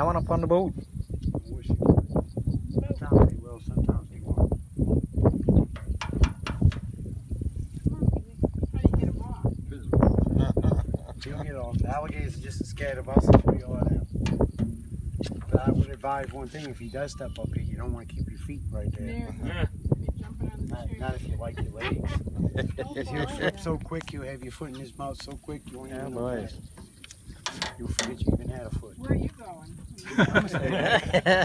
coming up on the boat. Sometimes they will, sometimes they won't. How do you get them off? He'll get off. The alligators are just as scared of us as we are them. But I would advise one thing: if he does step up here, you don't want to keep your feet right there. There. You're jumping on the chair. Not if you like your legs. Oh, Because he'll boy. trip so quick, you'll have your foot in his mouth so quick, you won't Yeah, even know boys. that. You'll forget you even had a foot. Where are you going? I'm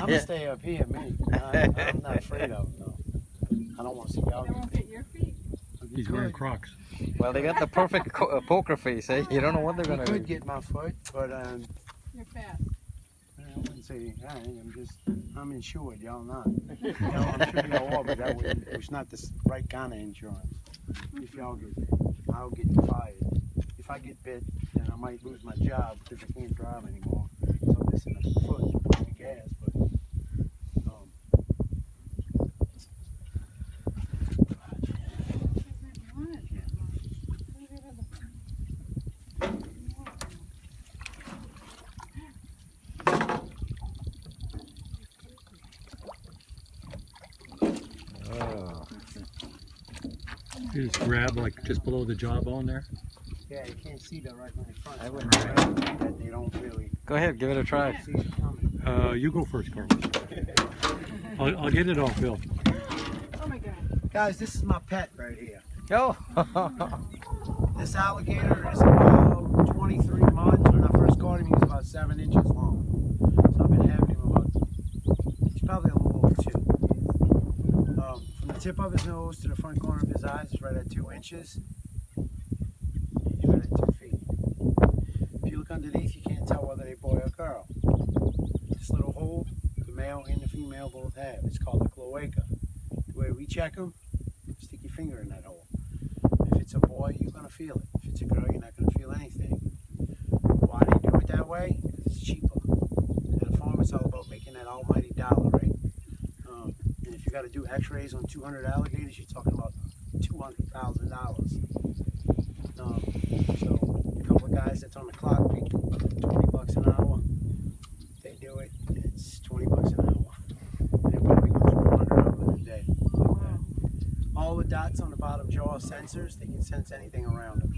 gonna stay up here, me. I'm not afraid of him, no. I don't want to see They alligators. won't get your feet. He's wearing Crocs. Well, they got the perfect poker face, eh? You don't know what they're He gonna could do. get my foot, but You're fat. I wouldn't say I'm insured, y'all not. I'm sure y'all are, but it's not the right kind of insurance. If y'all get bit, I'll get fired. If I get bit, then I might lose my job because I can't drive anymore. So I'm missing a foot, I guess, but Oh. You just grab like just below the jawbone there. yeah, you can't see that right in front. I So wouldn't that they don't really Go ahead, give it a try. see it coming. You go first, Carlos. I'll get it off, Bill. Oh my God. Guys, this is my pet right here. Go. This alligator is about 23 months. When I first caught him, he was about 7 inches long. So I've been having him about, he's probably a little over 2. From the tip of his nose to the front corner of his eyes is right at 2 inches. He's right at 2 feet. If you look underneath, you can't tell whether they're boy or girl. This little hole, the male and the female both have. It's called a cloaca. The way we check them, stick your finger in that hole. If it's a boy, you're going to feel it. If it's a girl, you're not going to feel anything. Why they do it that way? Because it's cheaper. At a farm, it's all about making that almighty dollar, right? And if you got to do x-rays on 200 alligators, you're talking about $200,000. So a couple of guys that's on the clock make 20 bucks an hour. They do it, it's 20 bucks an hour. They probably go through 100 of them in a day. All the dots on the bottom jaw are sensors. They can sense anything around them.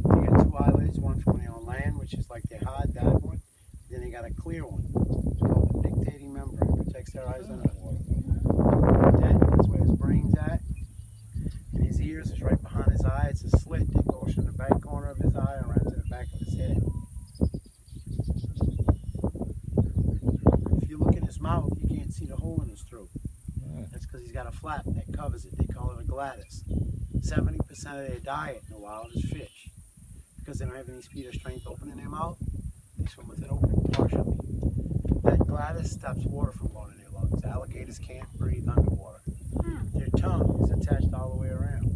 They got 2 eyelids, one for when they're on land, which is like their hard, dark one. Then they got a clear one. It's called the nictating membrane. Protects their eyes underwater. That's where his brain's at. And his ears is right behind his eye. It's a slit that goes from the back corner of his eye around to the back of his head. If you look in his mouth, you can't see the hole in his throat. That's because he's got a flap that covers it. They call it a glottis. 70% of their diet in the wild is fish. Because they don't have any speed or strength opening their mouth, they swim with it open partially. That glottis stops water from going in their lungs. Alligators can't breathe underwater. Their tongue is attached all the way around.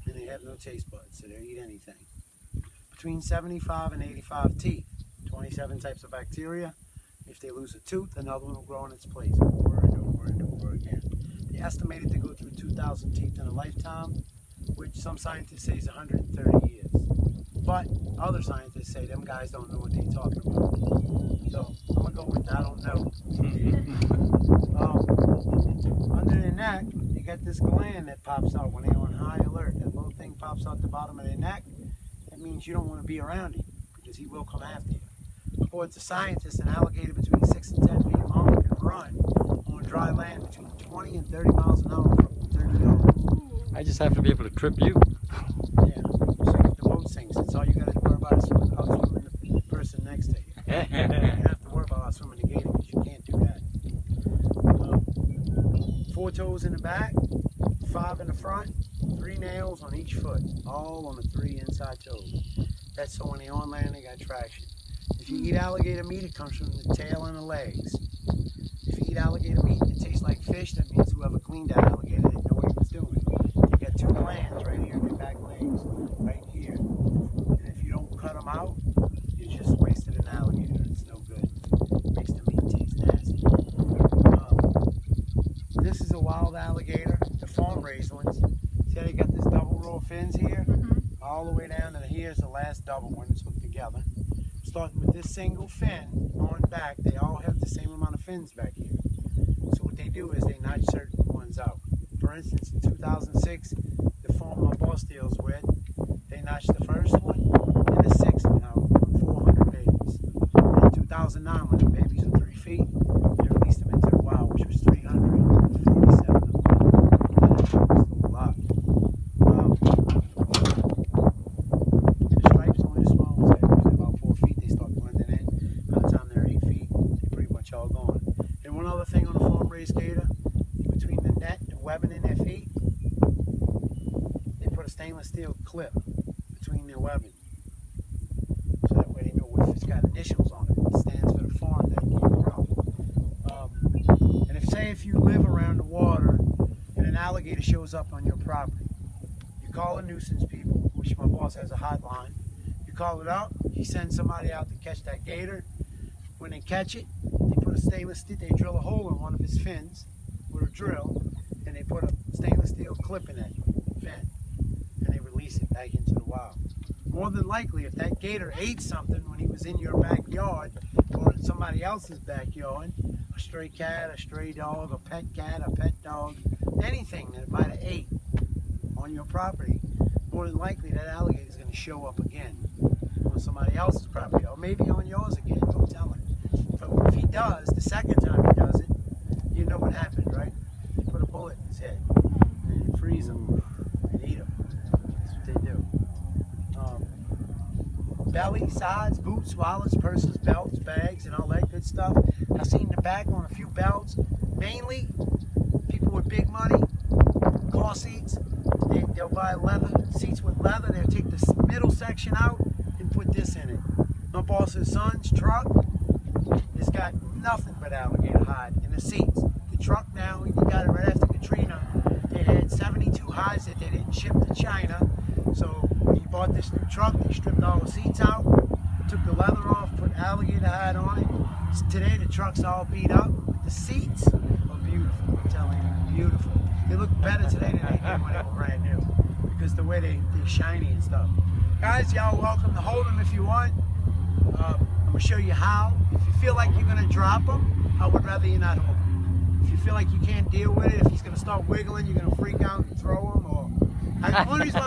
And they have no taste buds, so they'll eat anything. Between 75 and 85 teeth, 27 types of bacteria. If they lose a tooth, another one will grow in its place over and over and over again. They estimated to go through 2,000 teeth in a lifetime, which some scientists say is 130 years. But other scientists say them guys don't know what they're talking about. So I'm going to go with I don't know. Under their neck, they got this gland that pops out when they're on high alert. That little thing pops out the bottom of their neck. That means you don't want to be around him because he will come after you. According to scientists, an alligator between 6 and 10 feet long can run on dry land between 20 and 30 miles an hour from 30 yards. I just have to be able to trip you. Yeah, so if the boat sinks, it's all you got to worry about is outswimming the person next to you. You don't have to worry about outswimming the gator because you can't do that. 4 toes in the back, 5 in the front, 3 nails on each foot, all on the 3 inside toes. That's so when they're on land, they got traction. If you eat alligator meat, it comes from the tail and the legs. If you eat alligator meat and it tastes like fish, that means whoever cleaned that alligator didn't know what he was doing. You got 2 glands right here in your back legs, right here. And if you don't cut them out, you just wasted an alligator. It's no good. It makes the meat taste nasty. This is a wild alligator, the farm-raised ones. See how they got this double row of fins here? All the way down to here is the last double one that's hooked together. starting with this single fin on back. They all have the same amount of fins back here. So what they do is they notch certain ones out. For instance, in 2006, the farm my boss deals with, they notched the first one and the sixth one out with 400 babies. And in 2009, when the babies were 3 feet, they released them into the wild, which was 347 of them. That's a lot. The stripes, only the small ones, they're about 4 feet, they start blending in. By the time they're 8 feet, they're pretty much all gone. And one other thing on the farm raised gator, between the net and webbing in their feet, they put a stainless steel clip between their webbing. So that way they know if it's got initials on it. It stands for the farm that gave it out. And if you live around the water and an alligator shows up on your property, you call the nuisance people, which my boss has a hotline. You call it out, he sends somebody out to catch that gator. When they catch it, they put a stainless steel, they drill a hole in one of his fins with a drill, and they put a stainless steel clip in that fin, and they release it back into the wild. More than likely, if that gator ate something when he was in your backyard or in somebody else's backyard, a stray cat, a stray dog, a pet cat, a pet dog, anything that it might have ate on your property, more than likely that alligator is going to show up again on somebody else's property, or maybe on yours again, don't tell him. But if he does, the second time he does it, you know what happened, right? You put a bullet in his head and you freeze him and eat him. That's what they do. Belly, sides, boots, wallets, purses, belts, bags, and all that good stuff. I've seen the back on a few belts. Mainly, people with big money, car seats, they'll buy leather seats with leather. They'll take the middle section out and put this in it. My boss's son's truck has got nothing but alligator hide in the seats. The truck now, he got it right after Katrina. They had 72 hides that they didn't ship to China. So when he bought this new truck, they stripped all the seats out, took the leather off, put alligator hide on it. So today the truck's all beat up. The seats are beautiful, I'm telling you, beautiful. They look better today than they did when they were brand new, because the way they're shiny and stuff. Guys, y'all welcome to hold them if you want. I'm going to show you how. If you feel like you're going to drop them, I would rather you not hold them. If you feel like you can't deal with it, if he's going to start wiggling, you're going to freak out and throw him. Or one reason why I'm